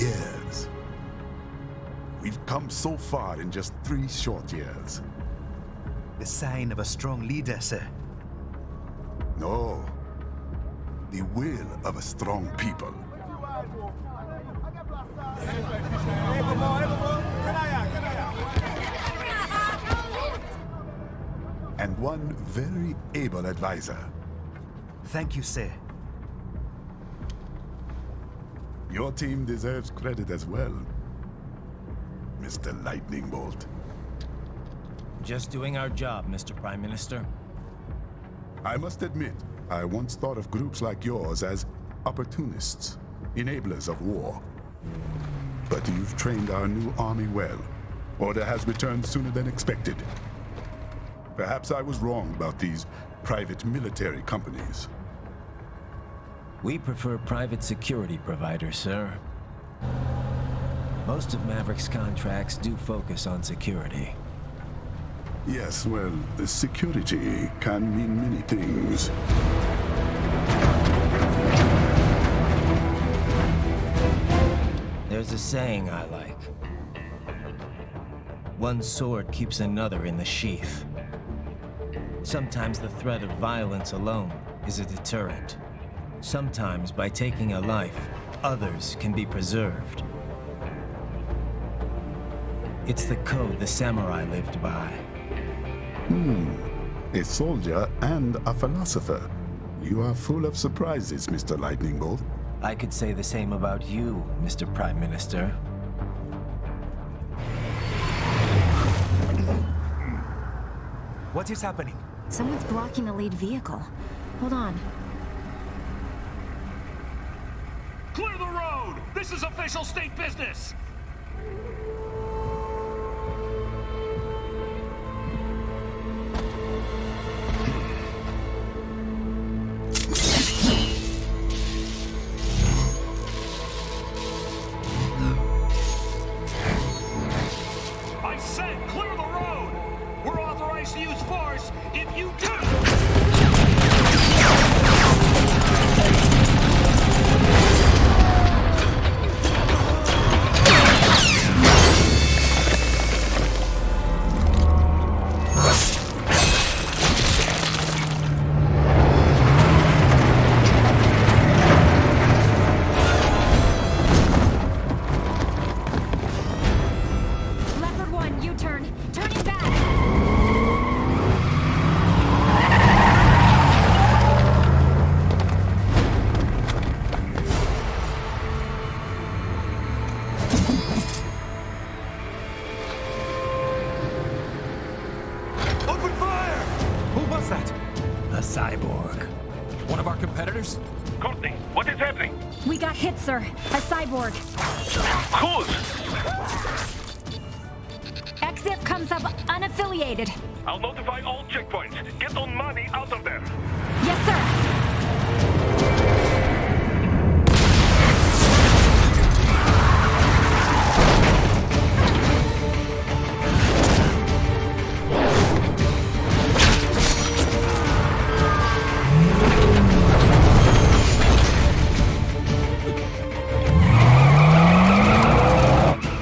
Years. We've come so far in just 3 short years. The sign of a strong leader, sir. No. The will of a strong people. And one very able advisor. Thank you, sir. Your team deserves credit as well, Mr. Lightning Bolt. Just doing our job, Mr. Prime Minister. I must admit, I once thought of groups like yours as opportunists, enablers of war. But you've trained our new army well. Order has returned sooner than expected. Perhaps I was wrong about these private military companies. We prefer private security providers, sir. Most of Maverick's contracts do focus on security. Yes, well, security can mean many things. There's a saying I like. One sword keeps another in the sheath. Sometimes the threat of violence alone is a deterrent. Sometimes by taking a life, others can be preserved. It's the code the samurai lived by. A soldier and a philosopher. You are full of surprises, Mr. Lightning Bolt. I could say the same about you, Mr. Prime Minister. What is happening? Someone's blocking the lead vehicle. Hold on. Clear the road! This is official state business! I said clear the road! We're authorized to use force if you do! Leopard 1, U-turn. Turning back. Open fire! Who was that? A cyborg. One of our competitors? Courtney, what is happening? We got hit, sir. A cyborg. Whose? XF comes up unaffiliated. I'll notify all checkpoints. Get on money out of there. Yes, sir.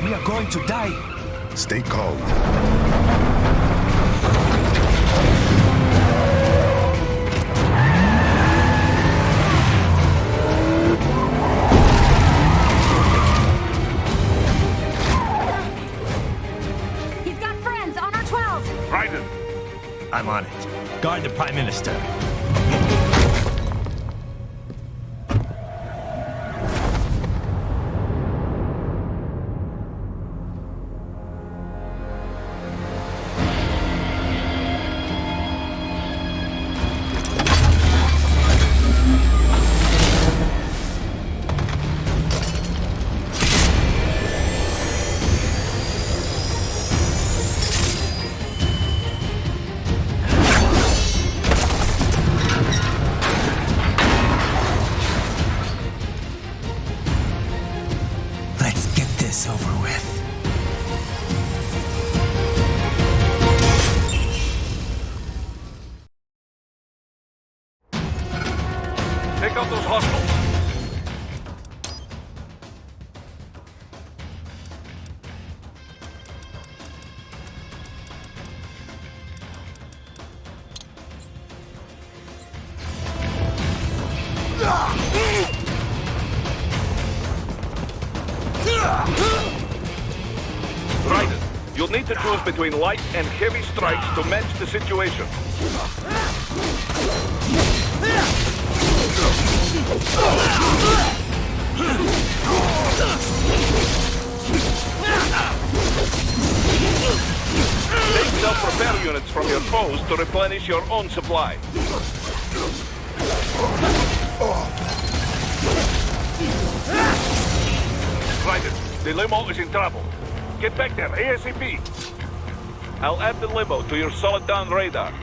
We are going to die. Stay calm. He's got friends on our 12s. Raiden, I'm on it. Guard the Prime Minister. Raiden, you'll need to choose between light and heavy strikes to match the situation. Take self-repair units from your foes to replenish your own supply. Raiden, the limo is in trouble. Get back there, ASAP. I'll add the limo to your solid down radar.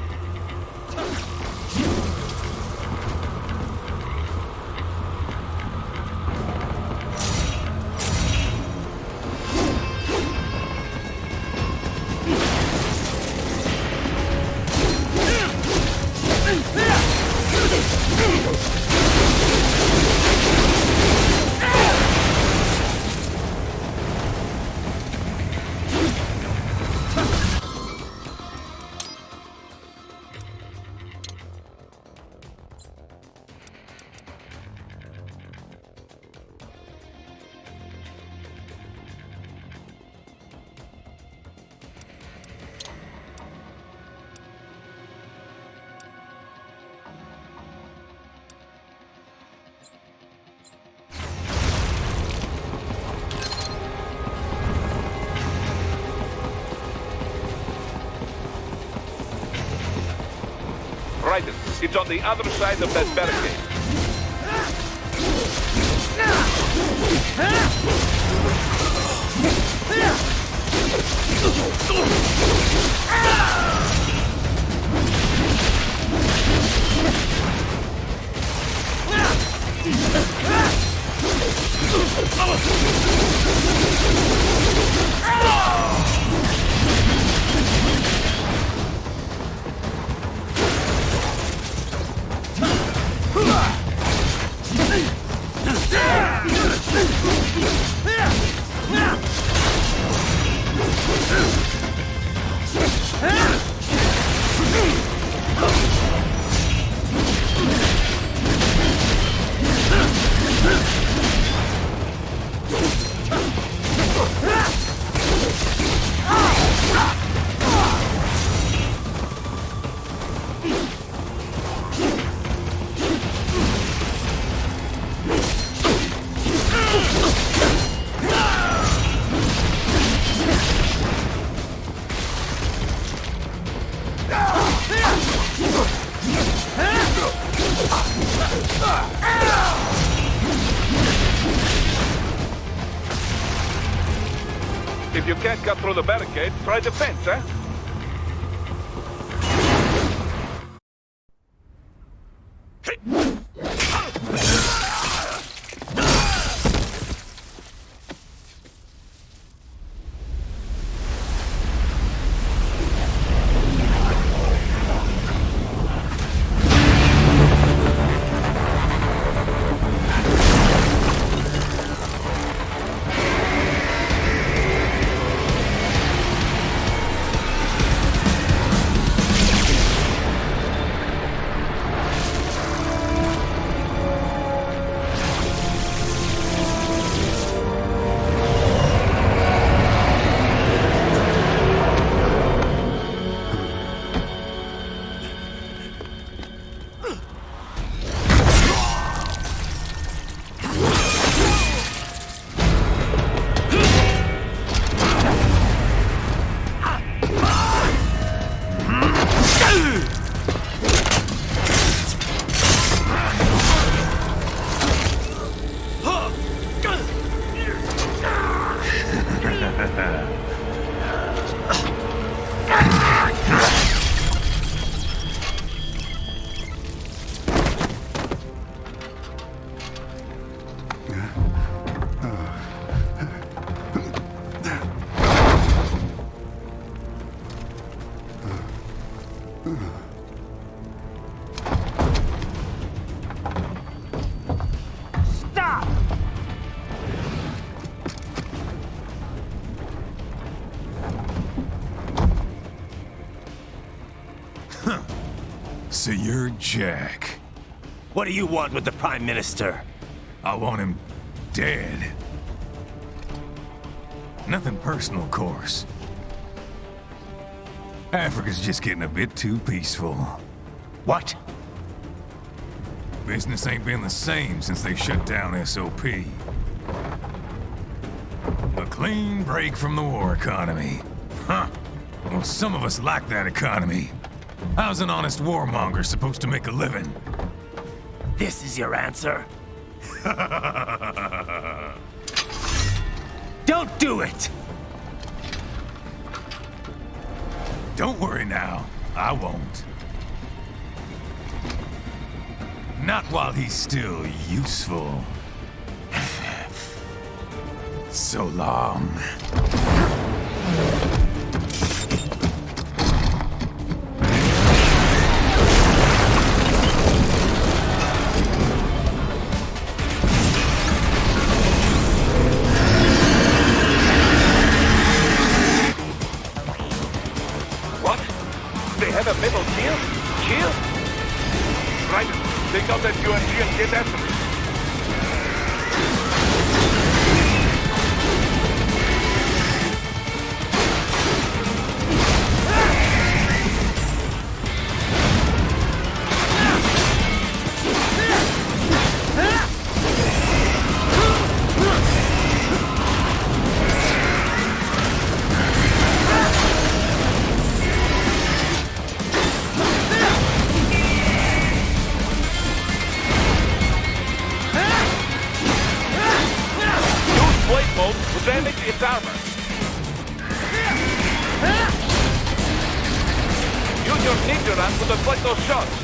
Raiden, it's on the other side of that barricade. If you can't cut through the barricade, try the fence, eh? So you're Jack. What do you want with the Prime Minister? I want him dead. Nothing personal, of course. Africa's just getting a bit too peaceful. What? Business ain't been the same since they shut down SOP. A clean break from the war economy. Huh. Well, some of us like that economy. How's an honest warmonger supposed to make a living? This is your answer? Don't do it! Don't worry now. I won't. Not while he's still useful. So long. What? They have a metal shield? Shield? Right. Take out that UMG and get after it. Damage its armor. Use your ninja run to deflect those shots.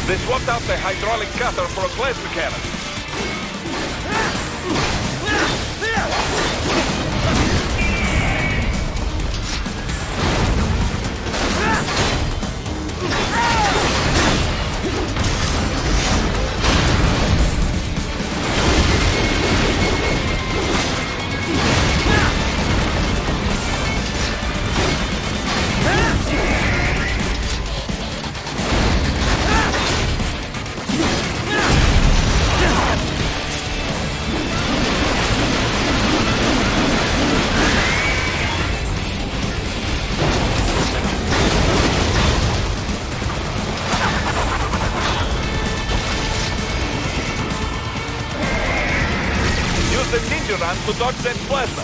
They swapped out the hydraulic cutter for a plasma cannon. The ninja run to dodge that plasma.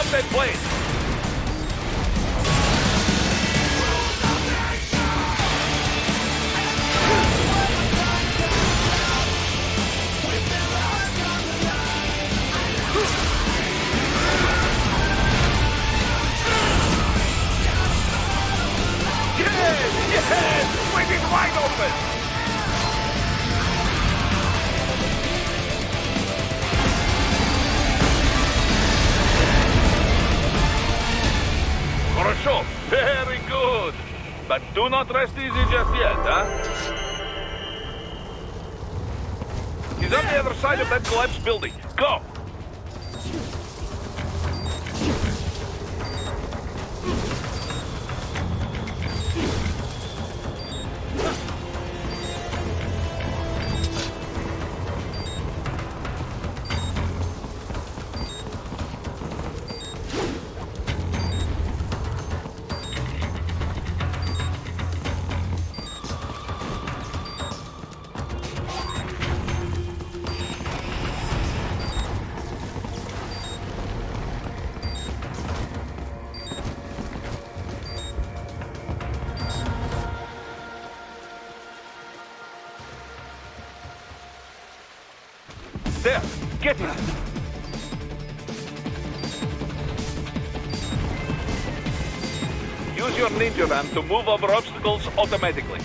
Stop that plane! Yes! Wing is wide open! For a shot. Very good. But do not rest easy just yet, huh? He's on the other side of that collapsed building. Go! There! Get him! Use your ninja ram to move over obstacles automatically.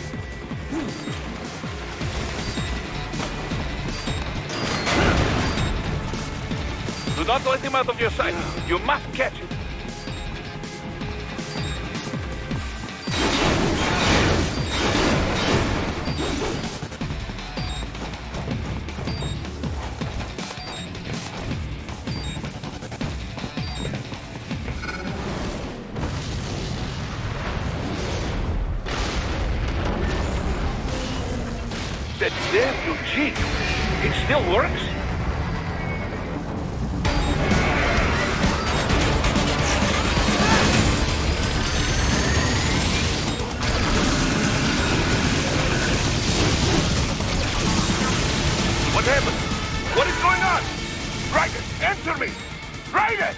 Do not let him out of your sight. You must catch him. That damn you cheat. It still works? What happened? What is going on? Raiden, answer me! Raiden!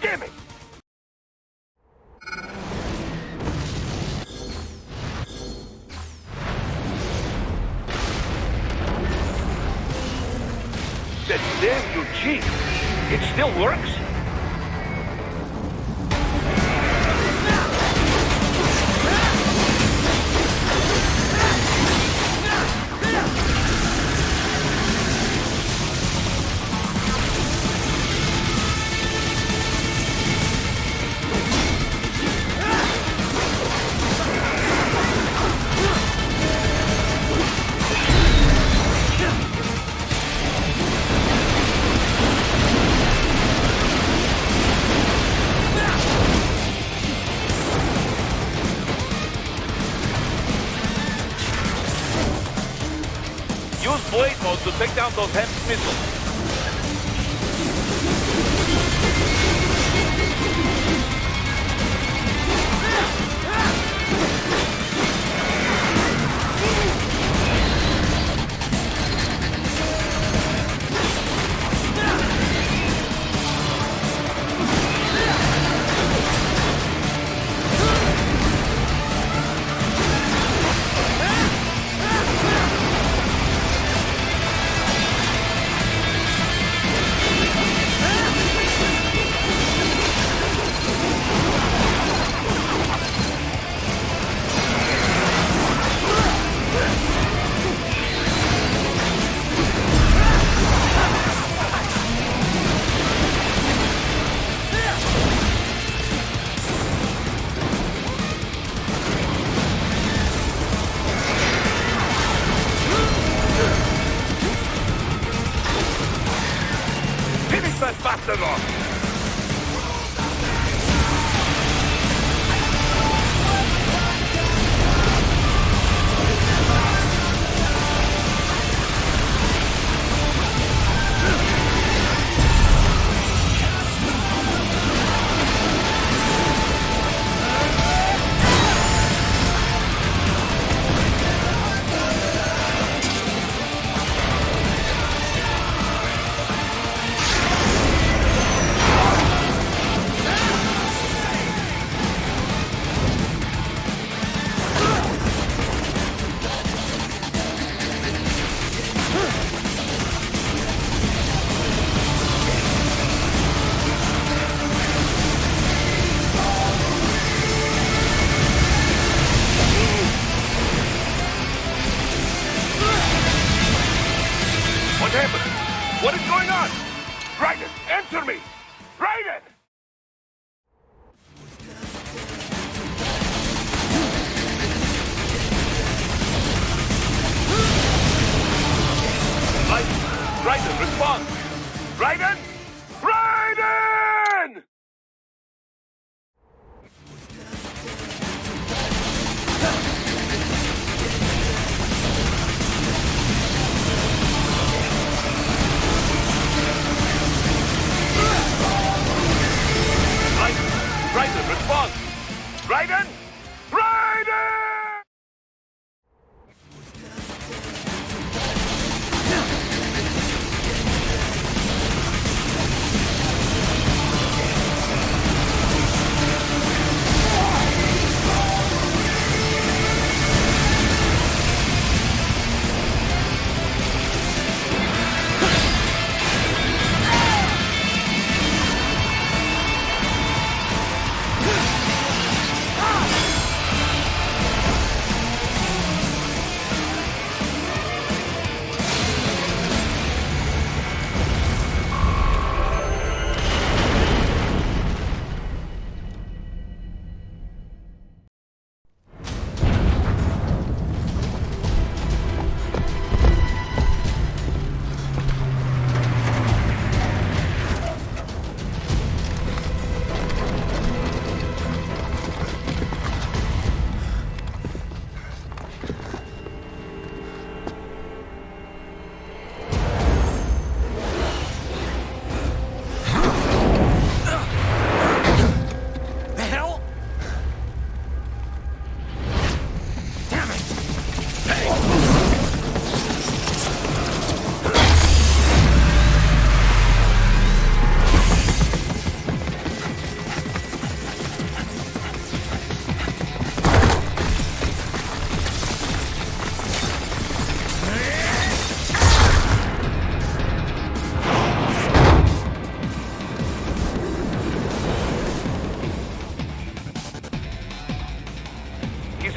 Damn it! That damn you cheat. It still works? Use blade mode to take down those HEMS missiles. That bastard off!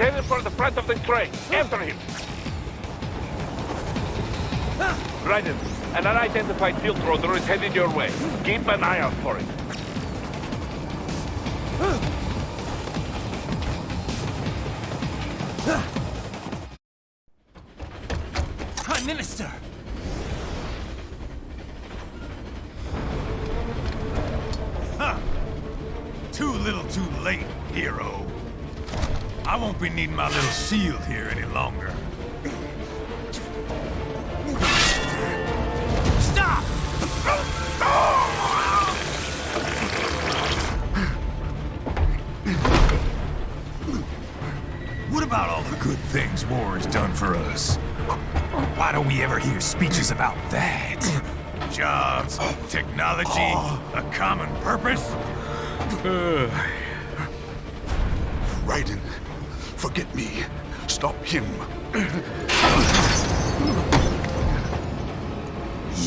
headed for the front of the train. After him. Raiden, an unidentified field roader is headed your way. Keep an eye out for it. Prime Minister! Huh. Too little too late, hero. I won't be needing my little shield here any longer. Stop! What about all the good things war has done for us? Why don't we ever hear speeches about that? Jobs, technology, a common purpose? Raiden, forget me. Stop him.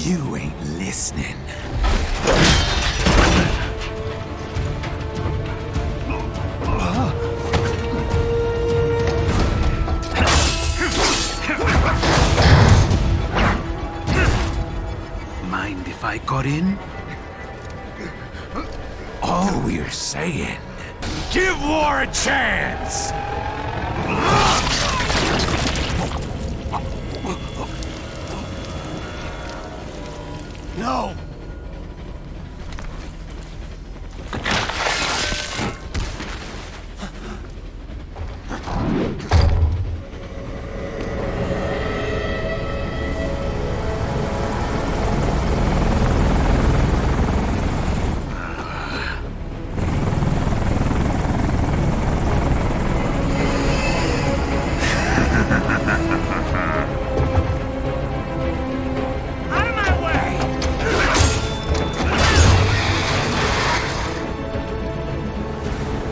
You ain't listening. Mind if I got in? All we're saying, give war a chance! No!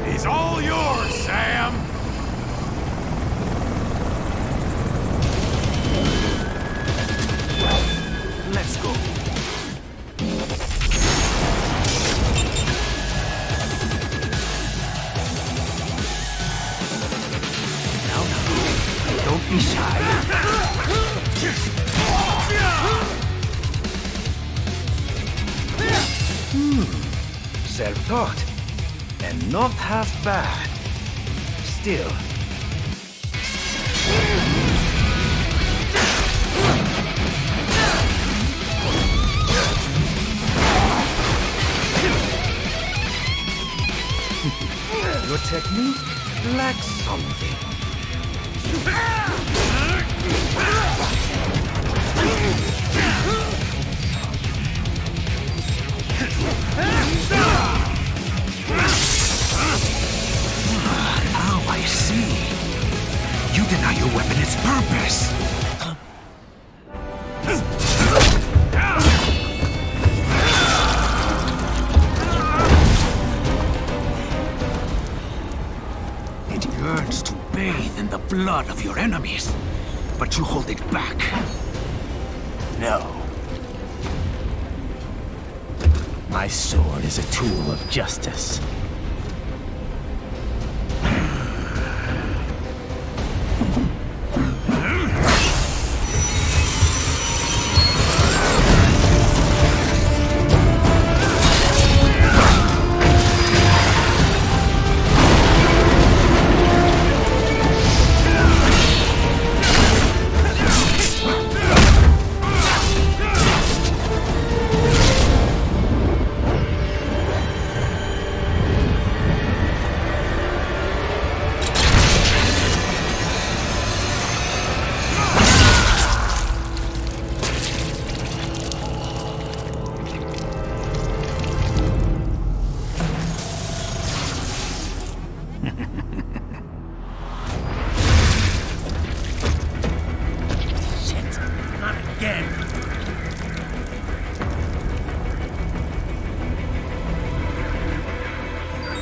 He's all yours, Sam! Let's go. Now, don't be shy. Self-taught. And not half bad. Still. Your technique lacks something. Now I see. You deny your weapon its purpose. It yearns to bathe in the blood of your enemies, but you hold it back. No. My sword is a tool of justice. Shit, not again.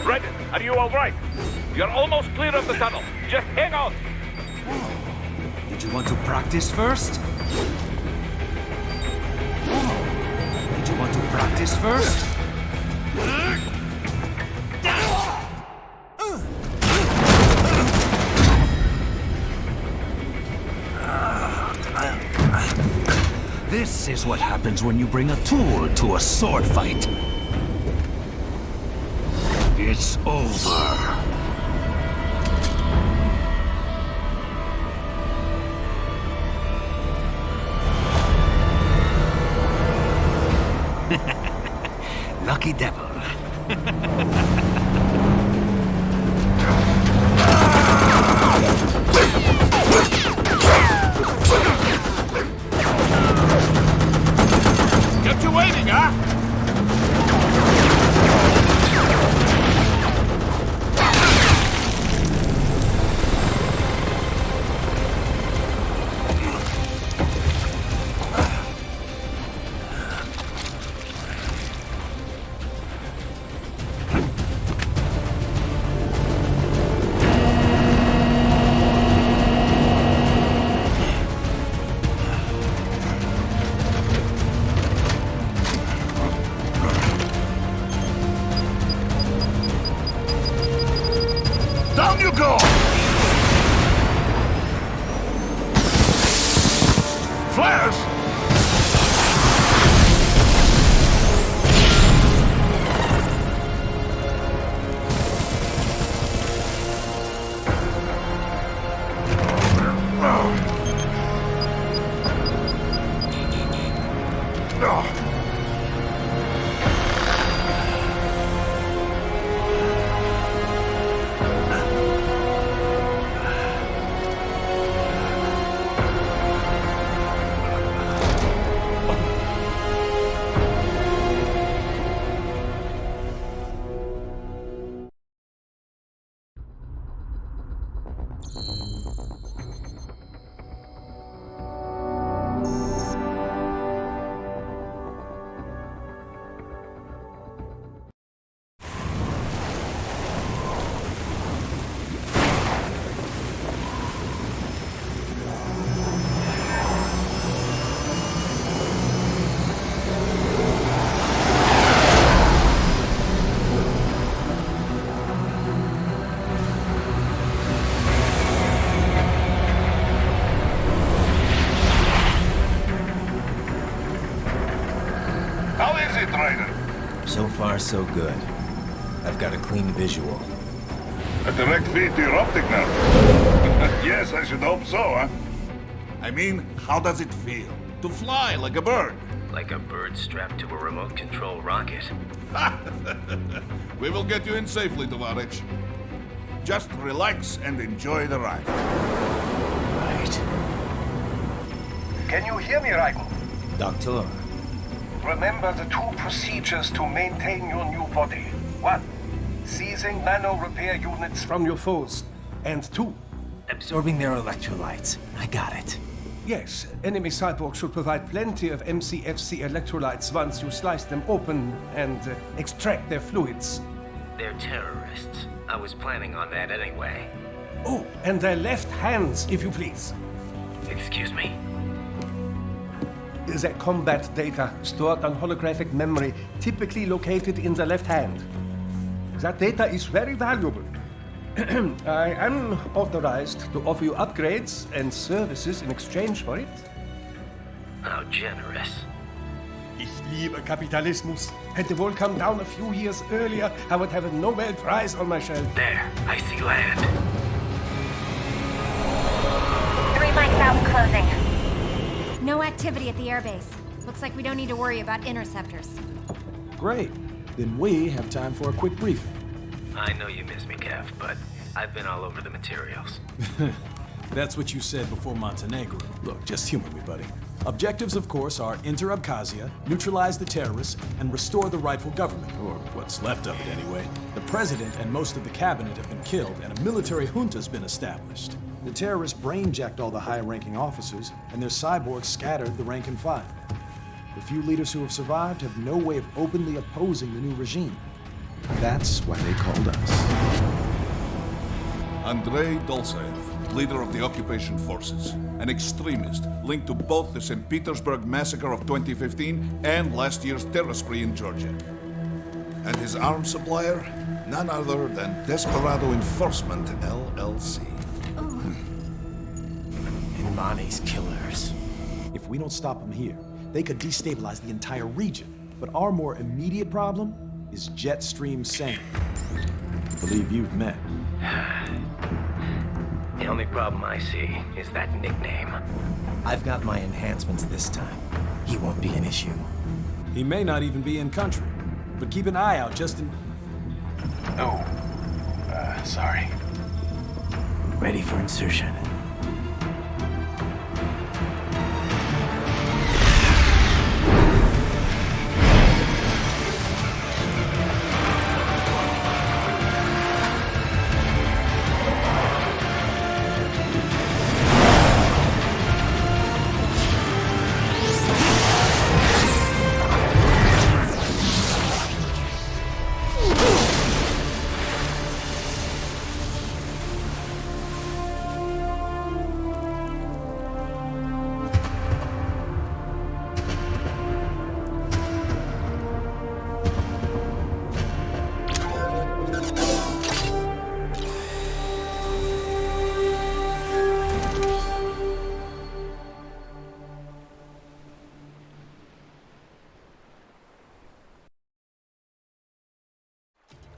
Raiden, are you all right? You're almost clear of the tunnel. Just hang on. Did you want to practice first? Did you want to practice first? This is what happens when you bring a tool to a sword fight. It's over. Lucky devil. Kept you waiting, huh? Down you go! Flares! How is it, Ryder? So far, so good. I've got a clean visual. A direct feed to your optic now. Yes, I should hope so, huh? I mean, how does it feel? To fly like a bird? Like a bird strapped to a remote control rocket. We will get you in safely, Tovarich. Just relax and enjoy the ride. Right. Can you hear me, Raiko? Doctor. Remember the two procedures to maintain your new body. 1. Seizing nano repair units from your foes. And 2. Absorbing their electrolytes. I got it. Yes, enemy cyborgs should provide plenty of MCFC electrolytes once you slice them open and extract their fluids. They're terrorists. I was planning on that anyway. Oh, and their left hands, if you please. Excuse me? Their combat data stored on holographic memory, typically located in the left hand. That data is very valuable. I am authorized to offer you upgrades and services in exchange for it. How generous. Ich liebe Kapitalismus. Had the world come down a few years earlier, I would have a Nobel Prize on my shelf. There, I see land. 3 mics out and closing. No activity at the airbase. Looks like we don't need to worry about interceptors. Great. Then we have time for a quick briefing. I know you miss me, Kev, but I've been all over the materials. That's what you said before Montenegro. Look, just humor me, buddy. Objectives, of course, are enter Abkhazia, neutralize the terrorists, and restore the rightful government, or what's left of it anyway. The president and most of the cabinet have been killed, and a military junta's been established. The terrorists brain-jacked all the high-ranking officers, and their cyborgs scattered the rank and file. The few leaders who have survived have no way of openly opposing the new regime. That's why they called us. Andrei Dolzaev, leader of the occupation forces, an extremist linked to both the St. Petersburg massacre of 2015 and last year's terror spree in Georgia. And his arms supplier? None other than Desperado Enforcement, LLC. Imani's killers. If we don't stop them here, they could destabilize the entire region. But our more immediate problem is Jetstream Sane. I believe you've met. The only problem I see is that nickname. I've got my enhancements this time. He won't be an issue. He may not even be in country, but keep an eye out just in... Oh, sorry. Ready for insertion.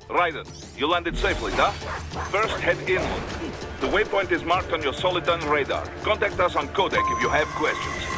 Raiden, you landed safely, huh? First, head inland. The waypoint is marked on your Soliton radar. Contact us on Codec if you have questions.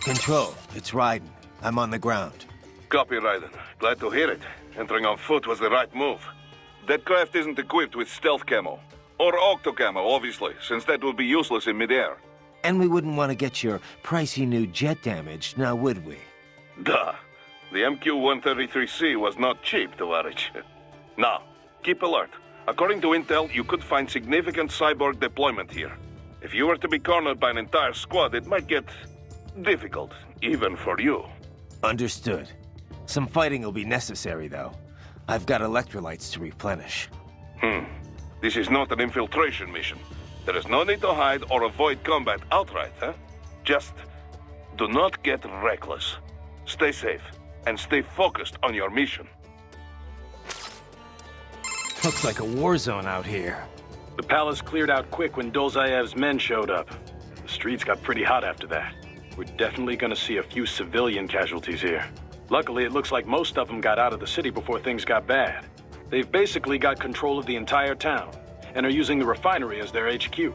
Control, it's Raiden. I'm on the ground. Copy, Raiden. Glad to hear it. Entering on foot was the right move. That craft isn't equipped with stealth camo. Or octo camo, obviously, since that would be useless in midair. And we wouldn't want to get your pricey new jet damaged, now would we? Duh. The MQ-133C was not cheap, Tovarich. Now, keep alert. According to intel, you could find significant cyborg deployment here. If you were to be cornered by an entire squad, it might get difficult, even for you. Understood. Some fighting will be necessary, though. I've got electrolytes to replenish. This is not an infiltration mission. There is no need to hide or avoid combat outright, huh? Just do not get reckless. Stay safe, and stay focused on your mission. Looks like a war zone out here. The palace cleared out quick when Dolzaev's men showed up. The streets got pretty hot after that. We're definitely gonna see a few civilian casualties here. Luckily, it looks like most of them got out of the city before things got bad. They've basically got control of the entire town, and are using the refinery as their HQ.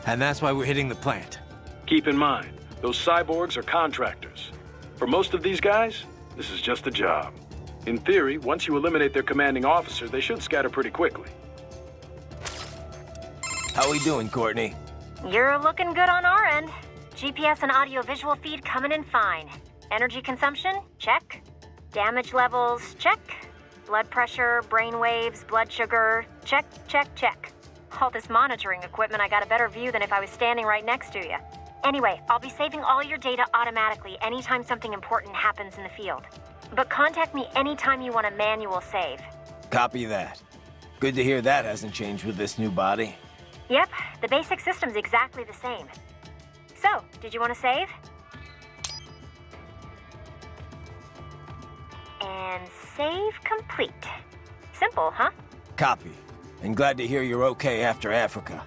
And that's why we're hitting the plant. Keep in mind, those cyborgs are contractors. For most of these guys, this is just a job. In theory, once you eliminate their commanding officer, they should scatter pretty quickly. How we doing, Courtney? You're looking good on our end. GPS and audio-visual feed coming in fine. Energy consumption? Check. Damage levels? Check. Blood pressure, brain waves, blood sugar? Check, check, check. All this monitoring equipment, I got a better view than if I was standing right next to you. Anyway, I'll be saving all your data automatically anytime something important happens in the field. But contact me anytime you want a manual save. Copy that. Good to hear that hasn't changed with this new body. Yep, the basic system's exactly the same. So, did you want to save? And save complete. Simple, huh? Copy. And glad to hear you're okay after Africa.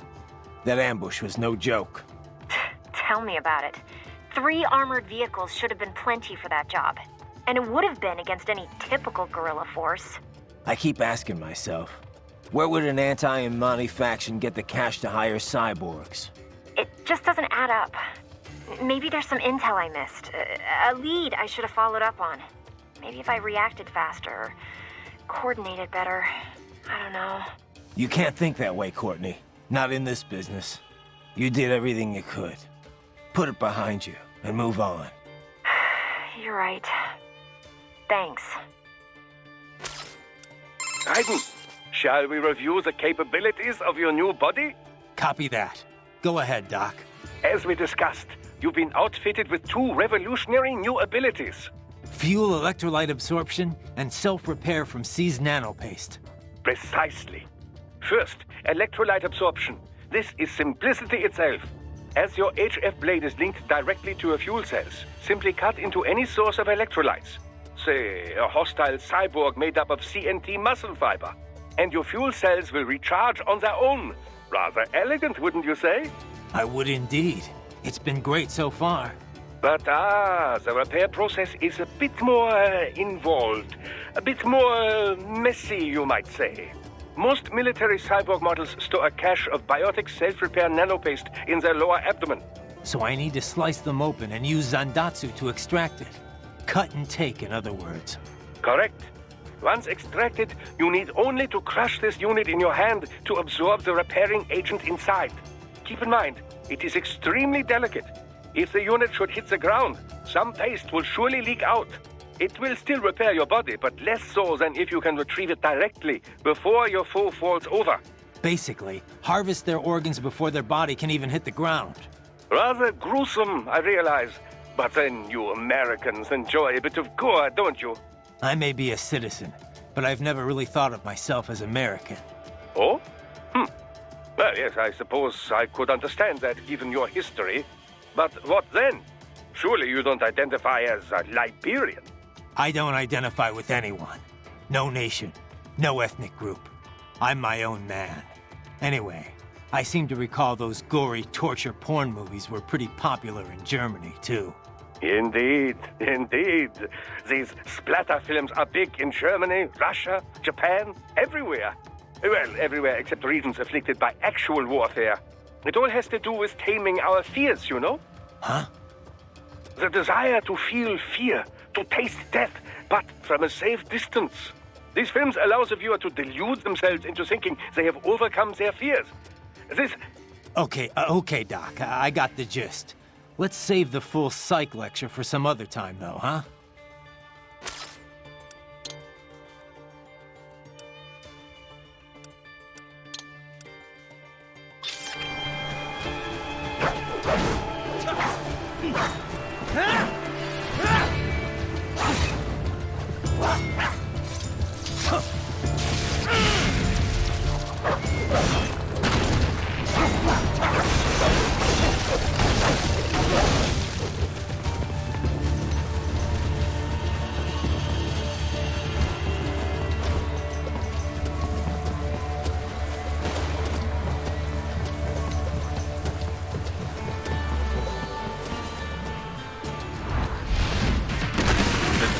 That ambush was no joke. Tell me about it. 3 armored vehicles should have been plenty for that job. And it would have been against any typical guerrilla force. I keep asking myself, where would an anti-Imani faction get the cash to hire cyborgs? It just doesn't add up. Maybe there's some intel I missed. A lead I should have followed up on. Maybe if I reacted faster, or coordinated better. I don't know. You can't think that way, Courtney. Not in this business. You did everything you could. Put it behind you and move on. You're right. Thanks. Raiden, shall we review the capabilities of your new body? Copy that. Go ahead, Doc. As we discussed, you've been outfitted with two revolutionary new abilities. Fuel electrolyte absorption and self-repair from C's nanopaste. Precisely. First, electrolyte absorption. This is simplicity itself. As your HF blade is linked directly to your fuel cells, simply cut into any source of electrolytes. Say, a hostile cyborg made up of CNT muscle fiber. And your fuel cells will recharge on their own. Rather elegant, wouldn't you say? I would indeed. It's been great so far. But the repair process is a bit more involved. A bit more messy, you might say. Most military cyborg models store a cache of biotic self-repair nanopaste in their lower abdomen. So I need to slice them open and use Zandatsu to extract it. Cut and take, in other words. Correct. Once extracted, you need only to crush this unit in your hand to absorb the repairing agent inside. Keep in mind, it is extremely delicate. If the unit should hit the ground, some paste will surely leak out. It will still repair your body, but less so than if you can retrieve it directly before your foe falls over. Basically, harvest their organs before their body can even hit the ground. Rather gruesome, I realize. But then you Americans enjoy a bit of gore, don't you? I may be a citizen, but I've never really thought of myself as American. Oh? Well, yes, I suppose I could understand that given your history. But what then? Surely you don't identify as a Liberian. I don't identify with anyone. No nation, no ethnic group. I'm my own man. Anyway, I seem to recall those gory torture porn movies were pretty popular in Germany, too. Indeed, indeed. These splatter films are big in Germany, Russia, Japan, everywhere. Well, everywhere except regions afflicted by actual warfare. It all has to do with taming our fears, you know? Huh? The desire to feel fear, to taste death, but from a safe distance. These films allow the viewer to delude themselves into thinking they have overcome their fears. This... Okay, Doc, I got the gist. Let's save the full psych lecture for some other time, though, huh?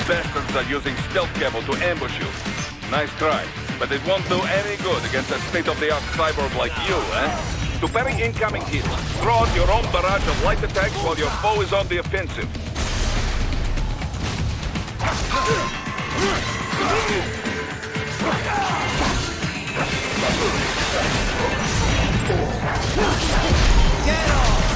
Bastards are using stealth camo to ambush you. Nice try, but it won't do any good against a state-of-the-art cyborg like you, eh? To parry incoming hits, throw out your own barrage of light attacks while your foe is on the offensive. Get off!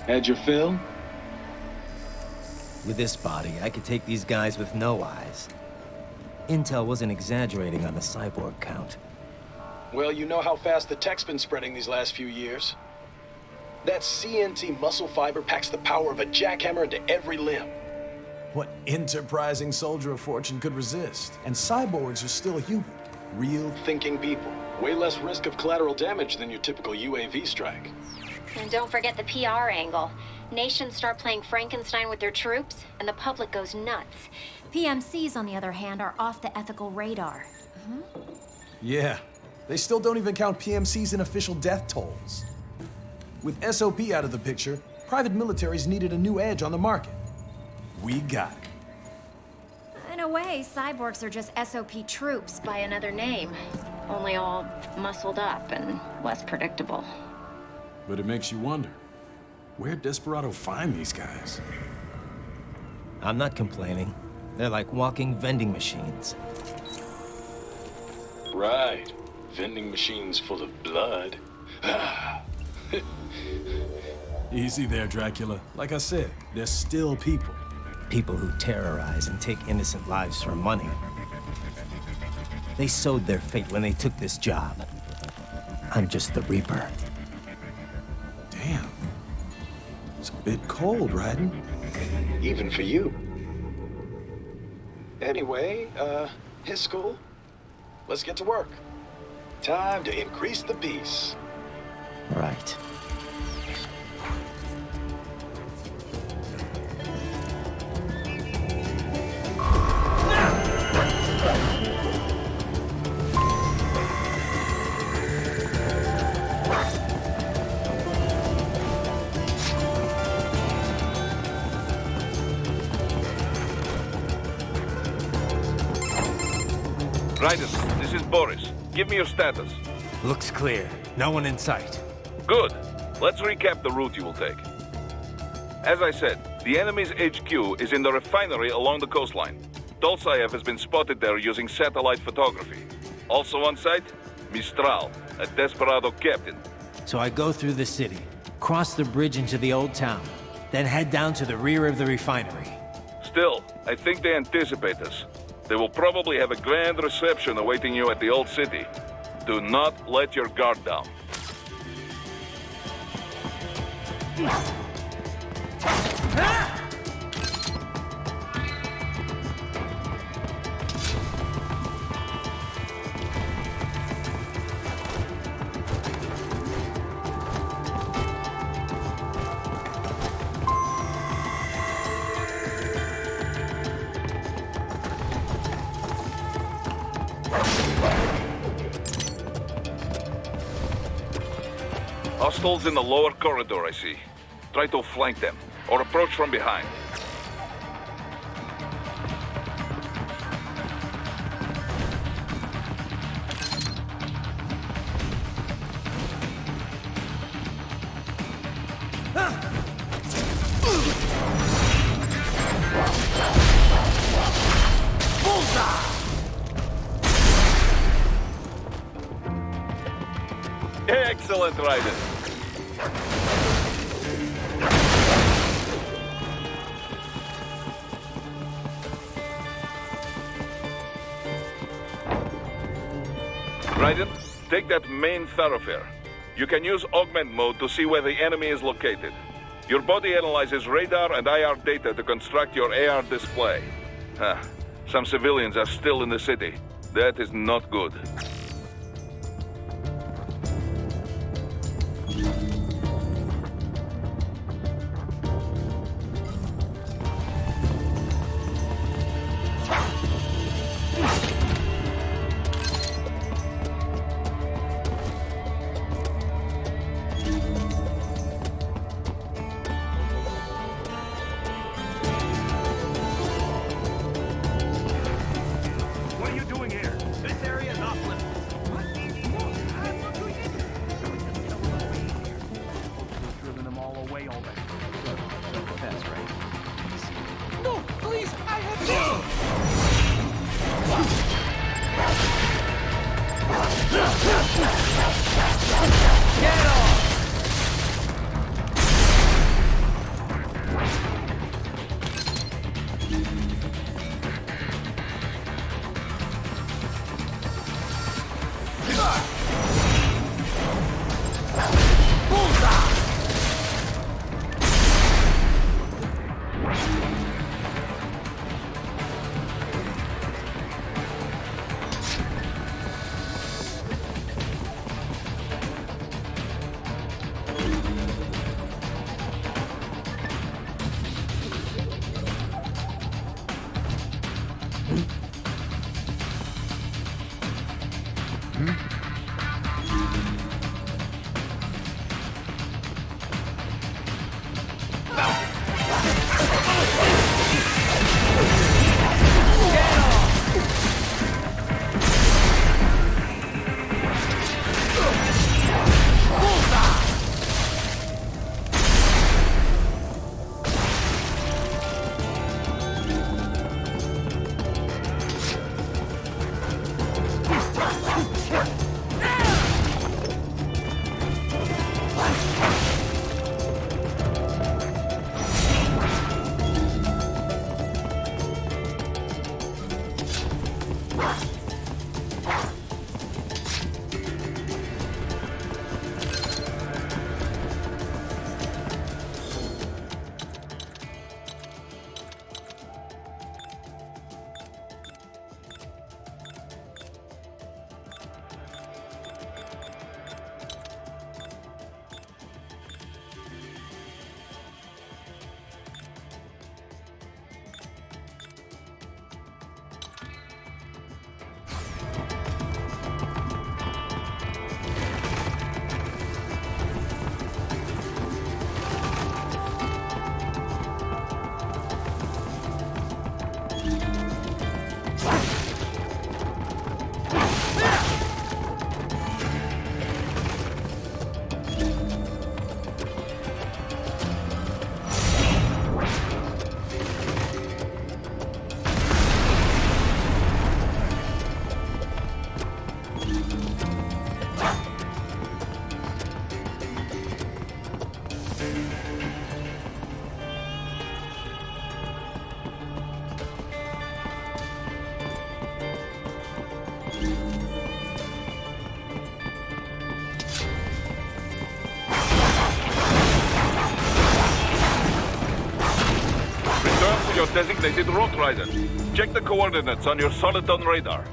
Had your fill? With this body, I could take these guys with no eyes. Intel wasn't exaggerating on the cyborg count. Well, you know how fast the tech's been spreading these last few years. That CNT muscle fiber packs the power of a jackhammer into every limb. What enterprising soldier of fortune could resist? And cyborgs are still human. Real thinking people. Way less risk of collateral damage than your typical UAV strike. And don't forget the PR angle. Nations start playing Frankenstein with their troops, and the public goes nuts. PMCs, on the other hand, are off the ethical radar. Yeah, They still don't even count PMCs in official death tolls. With SOP out of the picture, private militaries needed a new edge on the market. We got it. In a way, cyborgs are just SOP troops by another name. Only all muscled up and less predictable. But it makes you wonder, where'd Desperado find these guys? I'm not complaining. They're like walking vending machines. Right. Vending machines full of blood. Easy there, Dracula. Like I said, they're still people. People who terrorize and take innocent lives for money. They sowed their fate when they took this job. I'm just the Reaper. Damn. It's a bit cold, Raiden. Even for you. Anyway, his school? Let's get to work. Time to increase the peace. Right. Raiden, this is Boris. Give me your status. Looks clear. No one in sight. Good. Let's recap the route you will take. As I said, the enemy's HQ is in the refinery along the coastline. Dolzaev has been spotted there using satellite photography. Also on site, Mistral, a Desperado captain. So I go through the city, cross the bridge into the old town, then head down to the rear of the refinery. Still, I think they anticipate us. They will probably have a grand reception awaiting you at the old city. Do not let your guard down. Hostiles in the lower corridor, I see. Try to flank them, or approach from behind. Excellent, Raiden. Raiden, take that main thoroughfare. You can use augment mode to see where the enemy is located. Your body analyzes radar and IR data to construct your AR display. Some civilians are still in the city. That is not good. What are you doing here? This area is off limits. to your designated route, Raiden. Check the coordinates on your Soliton radar.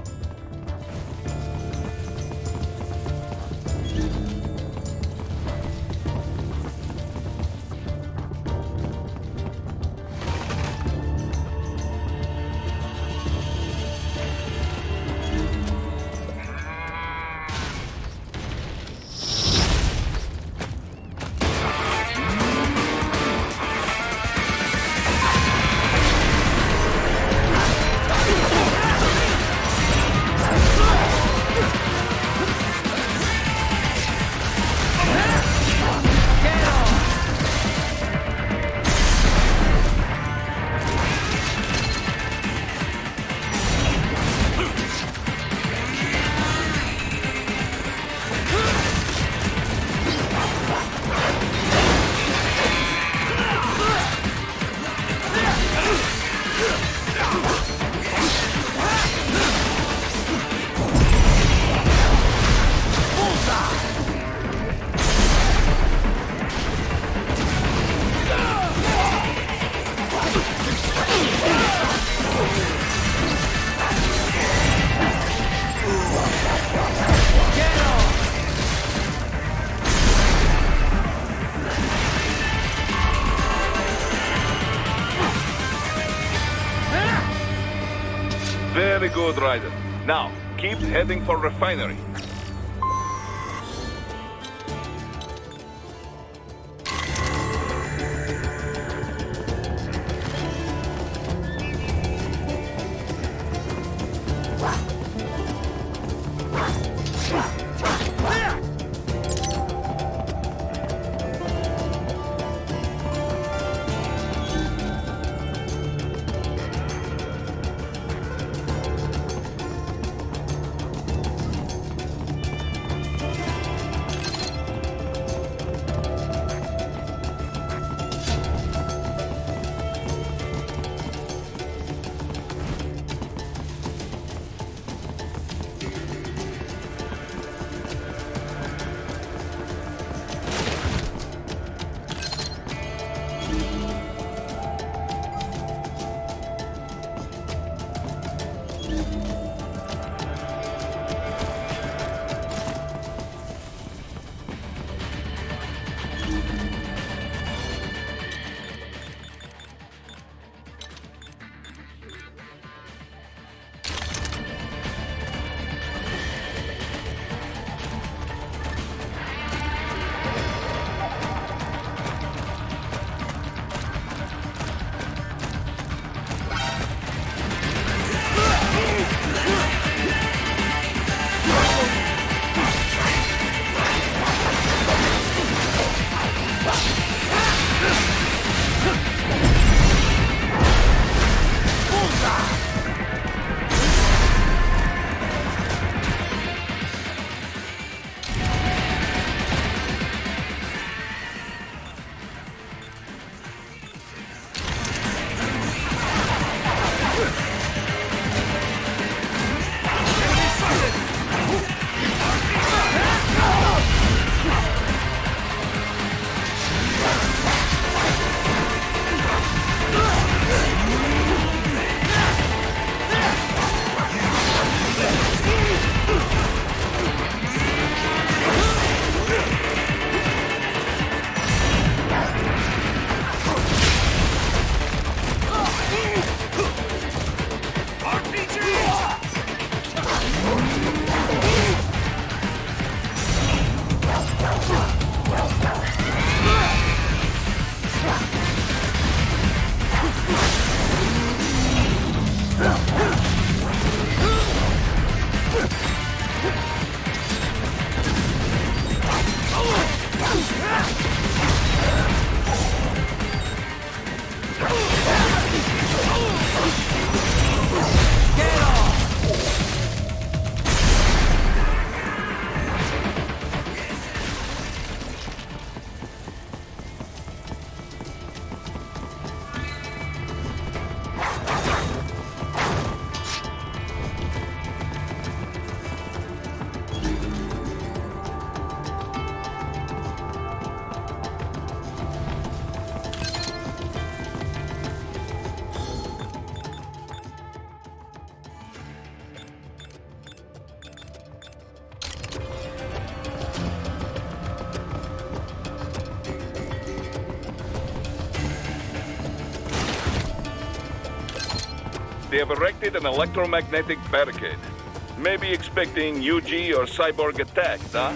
Very good, Raiden. Now, keep heading for refinery. They have erected an electromagnetic barricade. Maybe expecting UG or cyborg attack, huh?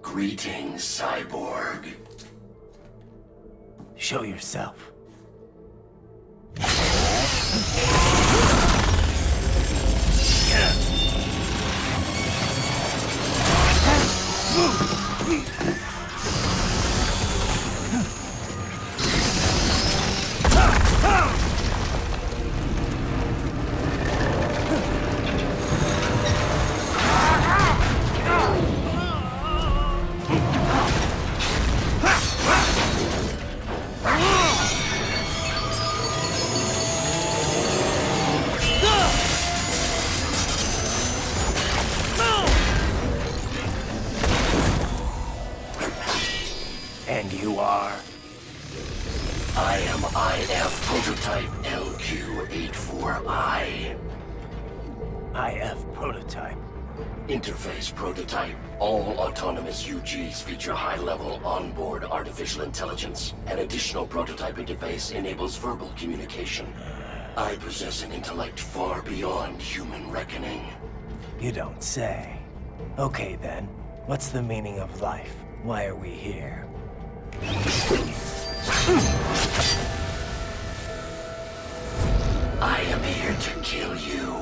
Greetings, cyborg. Show yourself. And you are? I am IF Prototype LQ84I. IF Prototype. Interface Prototype. All autonomous UGs feature high-level onboard artificial intelligence. An additional prototype interface enables verbal communication. I possess an intellect far beyond human reckoning. You don't say. Okay then, what's the meaning of life? Why are we here? I am here to kill you.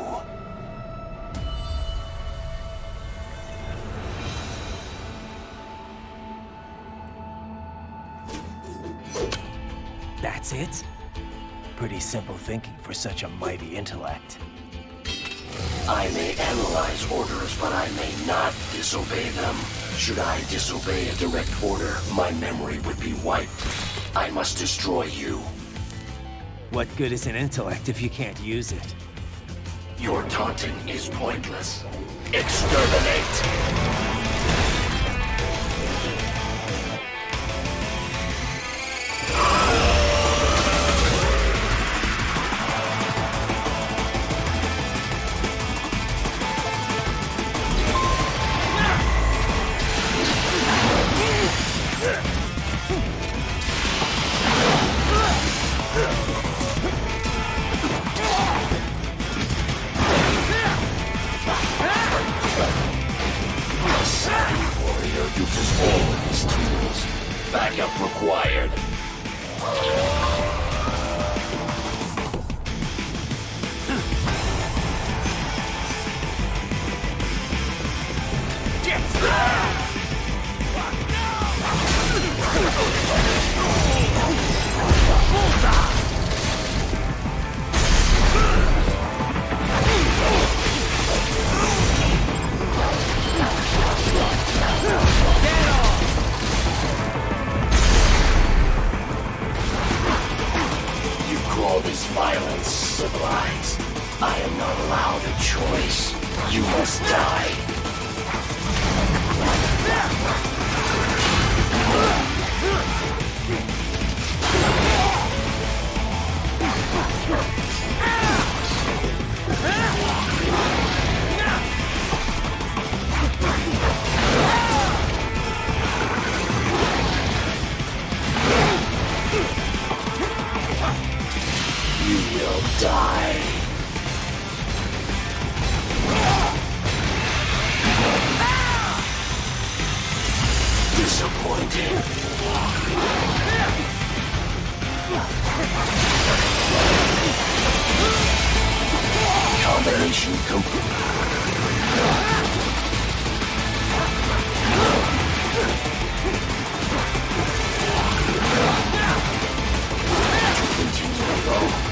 That's it? Pretty simple thinking for such a mighty intellect. I may analyze orders, but I may not disobey them. Should I disobey a direct order, my memory would be wiped. I must destroy you. What good is an intellect if you can't use it? Your taunting is pointless. Exterminate! Uses all of these tools. Backup required. Call this violence civilized. I am not allowed a choice. You must die. You will die. Disappointed. Combination complete. Continue alone.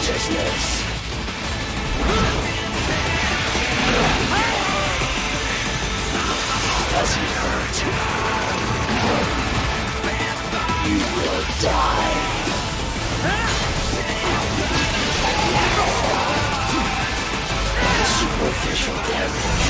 consciousness. As he hurt, you will die. Superficial damage.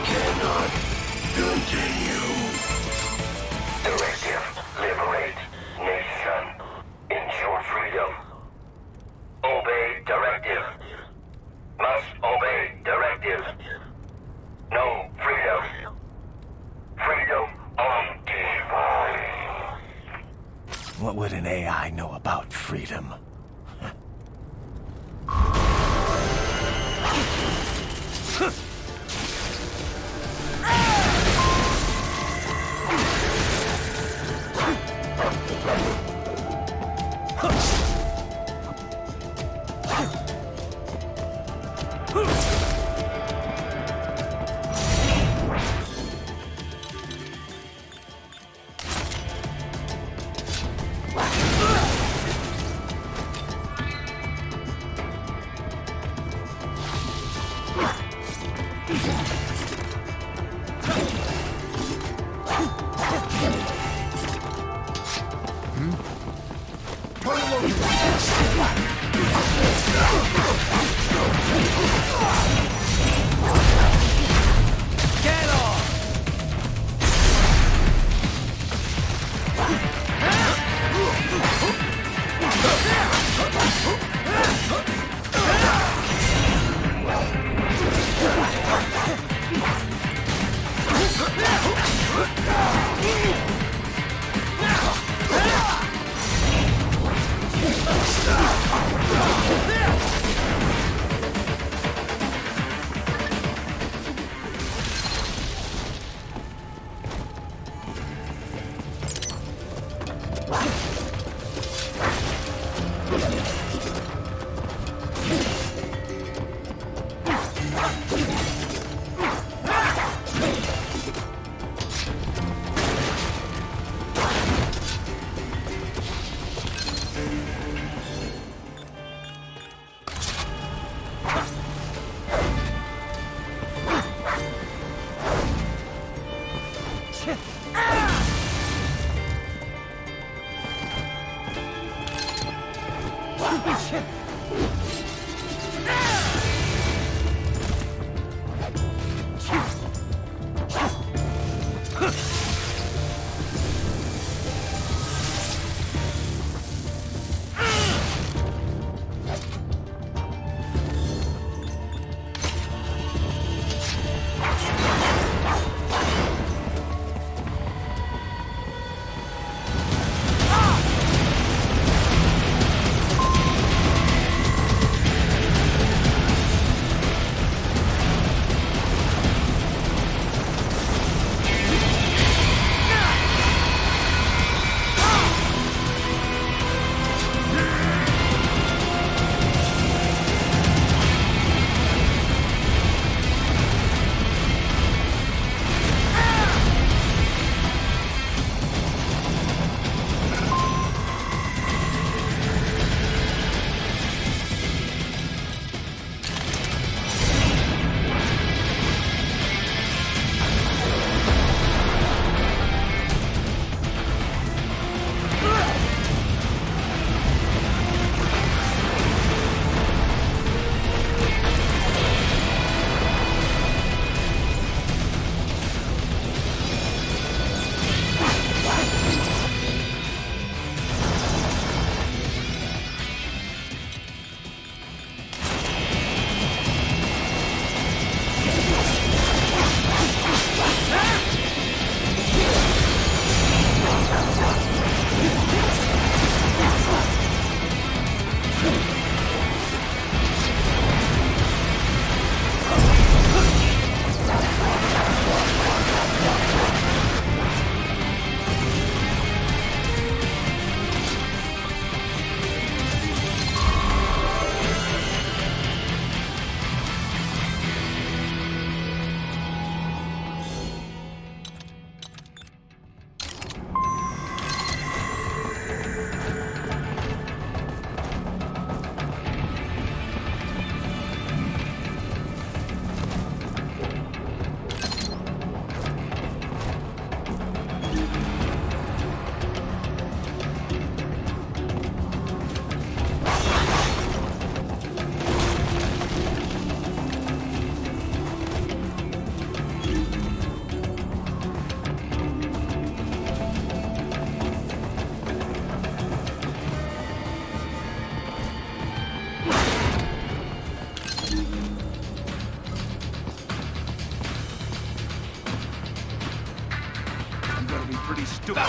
Cannot continue. Directive, liberate nation. Ensure freedom. Obey directive. Must obey directive. No freedom. Freedom on Day1. What would an AI know about freedom? gonna be pretty stupid.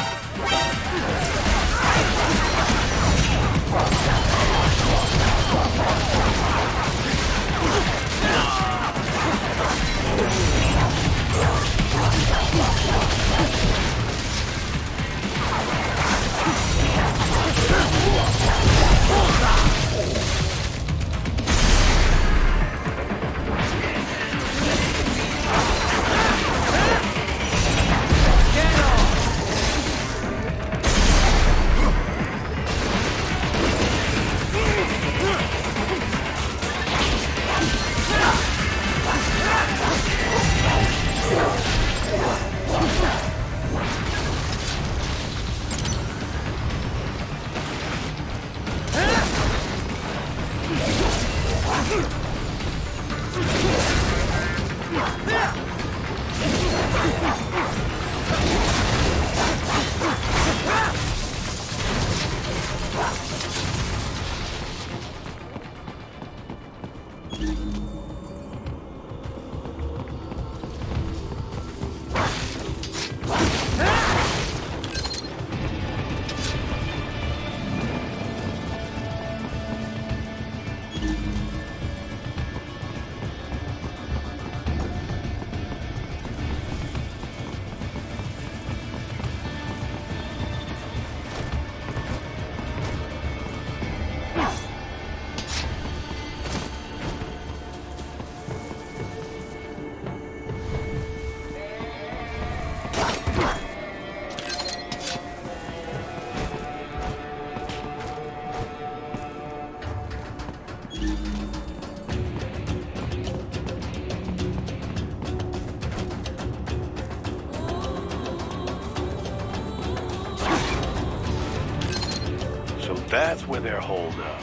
That's where they're holed up.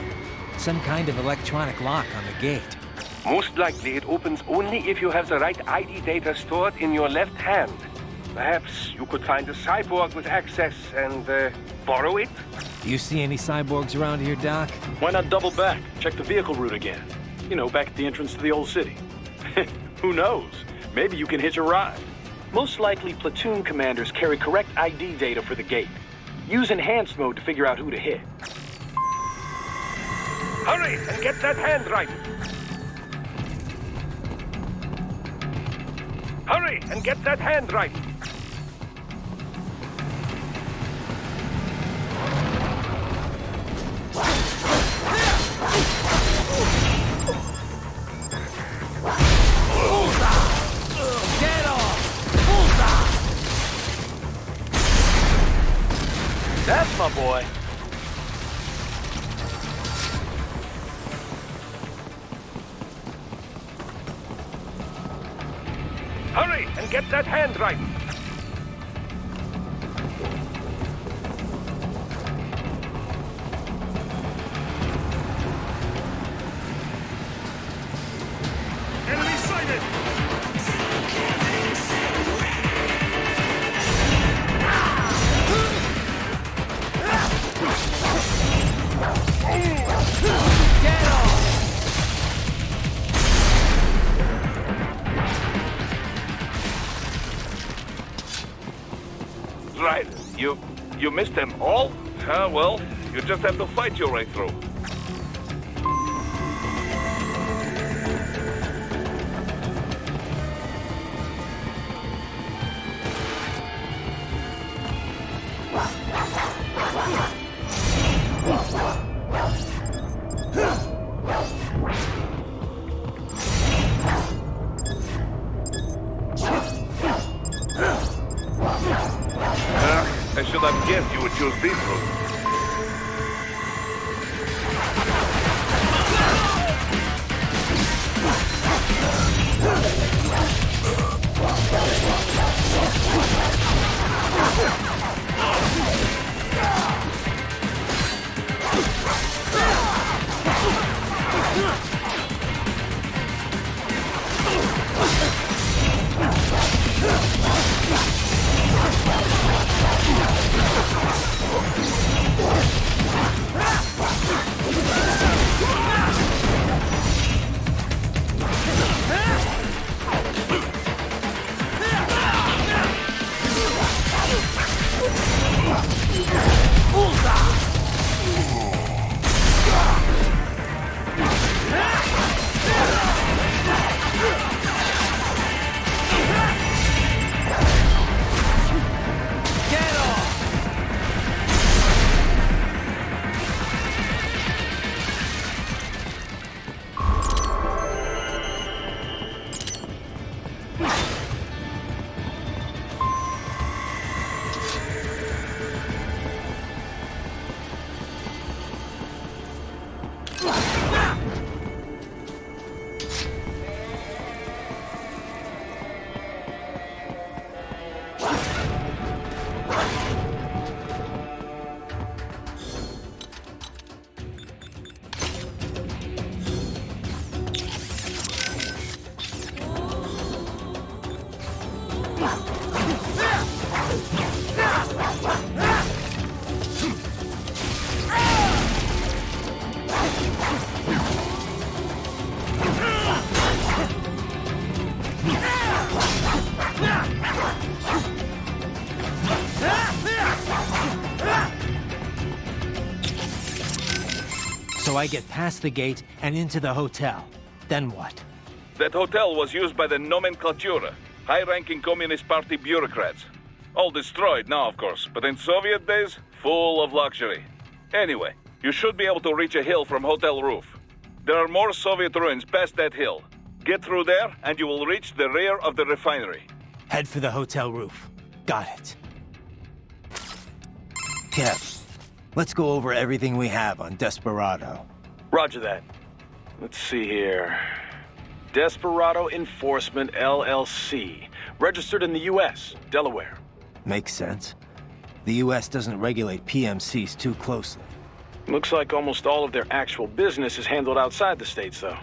Some kind of electronic lock on the gate. Most likely it opens only if you have the right ID data stored in your left hand. Perhaps you could find a cyborg with access and borrow it? You see any cyborgs around here, Doc? Why not double back? Check the vehicle route again. You know, back at the entrance to the old city. Who knows? Maybe you can hitch a ride. Most likely platoon commanders carry correct ID data for the gate. Use enhanced mode to figure out who to hit. Hurry and get that hand right! Hurry and get that hand right! Get off! That's my boy. Hurry and get that hand right! Enemy sighted! Get off! Right. You missed them all? Well, you just have to fight your way through. I should have guessed you would choose this route. So I get past the gate and into the hotel. Then what? That hotel was used by the nomenclatura, high-ranking Communist Party bureaucrats. All destroyed now, of course, but in Soviet days, full of luxury. Anyway, you should be able to reach a hill from hotel roof. There are more Soviet ruins past that hill. Get through there, and you will reach the rear of the refinery. Head for the hotel roof. Got it. Kev, let's go over everything we have on Desperado. Roger that. Let's see here. Desperado Enforcement, LLC. Registered in the U.S., Delaware. Makes sense. The U.S. doesn't regulate PMCs too closely. Looks like almost all of their actual business is handled outside the States, though.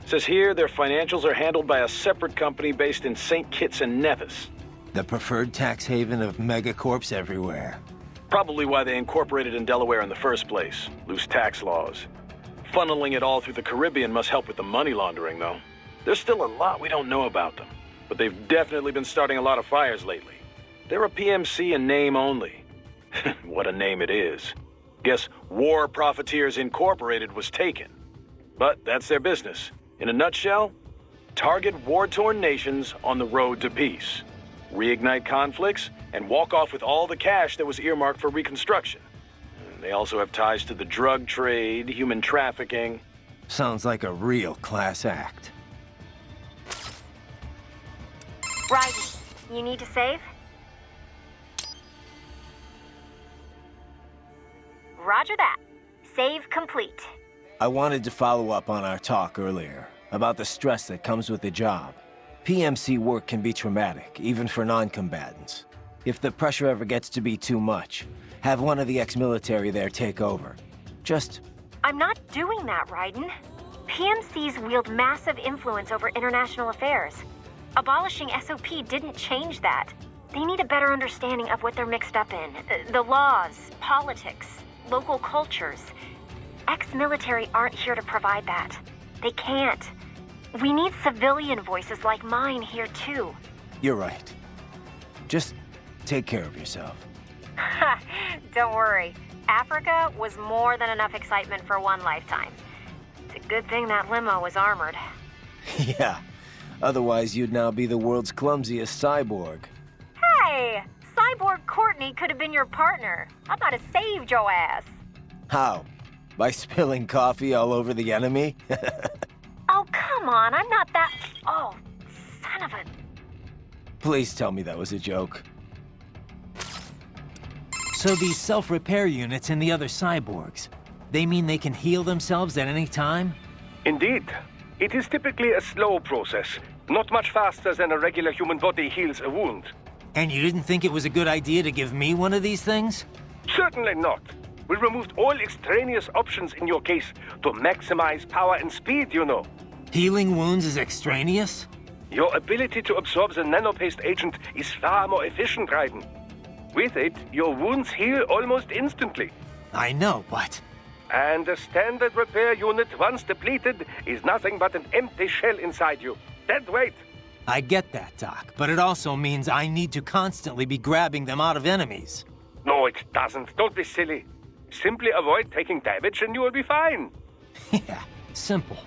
Says here their financials are handled by a separate company based in St. Kitts and Nevis. The preferred tax haven of megacorps everywhere. Probably why they incorporated in Delaware in the first place. Loose tax laws. Funneling it all through the Caribbean must help with the money laundering, though. There's still a lot we don't know about them, but they've definitely been starting a lot of fires lately. They're a PMC in name only. What a name it is. Guess War Profiteers Incorporated was taken. But that's their business. In a nutshell, target war-torn nations on the road to peace. Reignite conflicts, and walk off with all the cash that was earmarked for reconstruction. They also have ties to the drug trade, human trafficking. Sounds like a real class act. Right. You need to save? Roger that. Save complete. I wanted to follow up on our talk earlier about the stress that comes with the job. PMC work can be traumatic, even for non-combatants. If the pressure ever gets to be too much, have one of the ex-military there take over. Just... I'm not doing that, Raiden. PMCs wield massive influence over international affairs. Abolishing SOP didn't change that. They need a better understanding of what they're mixed up in. The laws, politics, local cultures. Ex-military aren't here to provide that. They can't. We need civilian voices like mine here, too. You're right. Just take care of yourself. Don't worry. Africa was more than enough excitement for one lifetime. It's a good thing that limo was armored. Yeah. Otherwise, you'd now be the world's clumsiest cyborg. Hey! Cyborg Courtney could have been your partner. I might have saved your ass. How? By spilling coffee all over the enemy? Oh, come on. I'm not that... Oh, son of a... Please tell me that was a joke. So these self-repair units and the other cyborgs, they mean they can heal themselves at any time? Indeed. It is typically a slow process. Not much faster than a regular human body heals a wound. And you didn't think it was a good idea to give me one of these things? Certainly not. We removed all extraneous options in your case to maximize power and speed, you know. Healing wounds is extraneous? Your ability to absorb the nanopaste agent is far more efficient, Raiden. With it, your wounds heal almost instantly. I know, but... And a standard repair unit, once depleted, is nothing but an empty shell inside you. Dead weight. I get that, Doc, but it also means I need to constantly be grabbing them out of enemies. No, it doesn't. Don't be silly. Simply avoid taking damage and you will be fine. Yeah, simple.